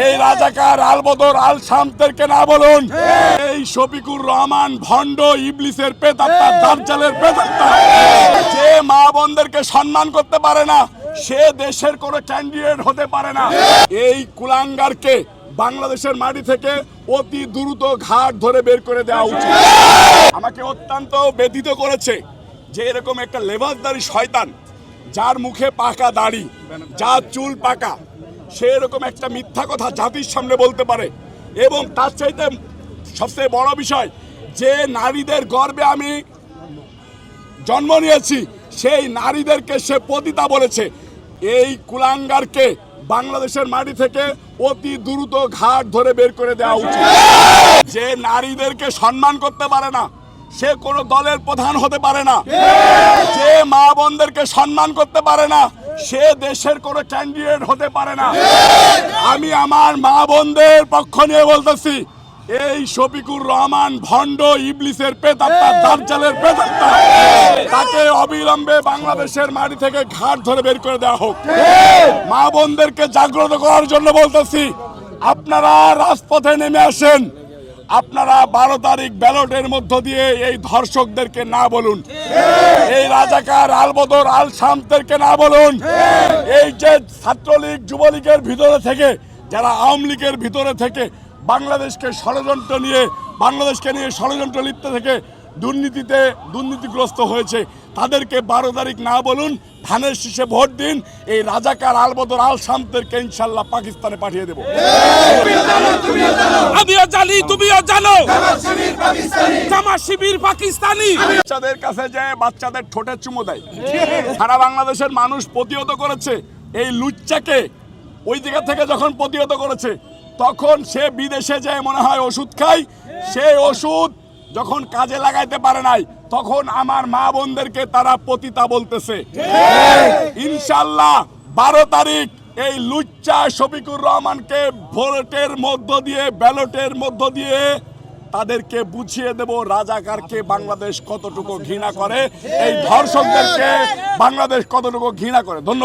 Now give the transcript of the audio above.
এই রাজাকার আলবদর আল শামদেরকে না বলুন। এই শফিকুর রহমান ভণ্ড ইবলিসের প্রেতাত্মা, দাজ্জালের প্রেতাত্মা, যে মা বোনদেরকে সম্মান করতে পারে না সে দেশের কোনো ক্যান্ডিডেট হতে পারে না। এই কুলাঙ্গারকে বাংলাদেশের মাটি থেকে অতি দ্রুত ঘাট ধরে বের করে দেওয়া উচিত। আমাকে অত্যন্ত ব্যথিত করেছে যে এরকম একটা লেবাসদারি শয়তান, যার মুখে পাকা দাড়ি, যার চুল পাকা, সে এরকম একটা মিথ্যা কথা জাতির সামনে বলতে পারে। এবং তার চাইতে সবচেয়ে বড় বিষয়, যে নারীদের গর্ভে আমি জন্ম নিয়েছি সেই নারীদেরকে সে পতিতা বলেছে। এই কুলাঙ্গারকে বাংলাদেশের মাটি থেকে অতি দ্রুত ঘাট ধরে বের করে দেওয়া উচিত। যে নারীদেরকে সম্মান করতে পারে না সে কোনো দলের প্রধান হতে পারে না। যে মা বোনদেরকে সম্মান করতে পারে না সে দেশের কোনো ক্যান্ডিডেট হতে পারে না। আমি আমার মা বোনদের পক্ষ নিয়ে বলতেছি, এই শফিকুর রহমান ভণ্ড ইবলিসের প্রেতাত্মা, দাজ্জালের প্রেতাত্মা, তাকে অবিলম্বে বাংলাদেশের মাটি থেকে ঘাট ধরে বের করে দেওয়া হোক। মা বোনদেরকে জাগ্রত করার জন্য বলতেছি, আপনারা রাজপথে নেমে আসেন। আপনারা 12 তারিখ ব্যালটের মধ্য দিয়ে এই ধর্ষকদেরকে না বলুন, এই রাজাকার আলবদর আল শামদেরকে না বলুন। এই যে ছাত্রলীগ যুবলীগের ভিতরে থেকে, যারা আওয়ামী লীগের ভিতরে থেকে বাংলাদেশকে নিয়ে ষড়যন্ত্র লিপ্ত থেকে দুর্নীতিগ্রস্ত হয়েছে, তাদেরকে 12 তারিখ না বলুন, ধানের শীষে ভোট দিন। এই রাজাকার আলবদর আল শামদেরকে ইনশাল্লাহ পাকিস্তানে পাঠিয়ে দেব। আমিও জানি, তুমিও জানো, জামাত শিবির পাকিস্তানি। বাচ্চাদের কাছে যে বাচ্চাদের ঠোঁটে চুমো দেয়, সারা বাংলাদেশের মানুষ প্রতিহত করেছে। এই লুচ্চাকে ওই জায়গা থেকে যখন প্রতিহত করেছে, তখন সে বিদেশে যায় মনে হয় ওষুধ খায়। সেই ওষুধ যখন কাজে লাগাইতে পারে নাই, তখন আমার মা বোনদেরকে তারা পতিতা বলতেছে। ইনশাল্লাহ 12 তারিখ এই লুচ্চা শফিকুর রহমানকে ভোটের মধ্য দিয়ে, ব্যালটের মধ্য দিয়ে তাদেরকে বুঝিয়ে দেব রাজাকারকে বাংলাদেশ কতটুকু ঘৃণা করে, এই ধর্ষকদেরকে বাংলাদেশ কতটুকু ঘৃণা করে। ধন্যবাদ।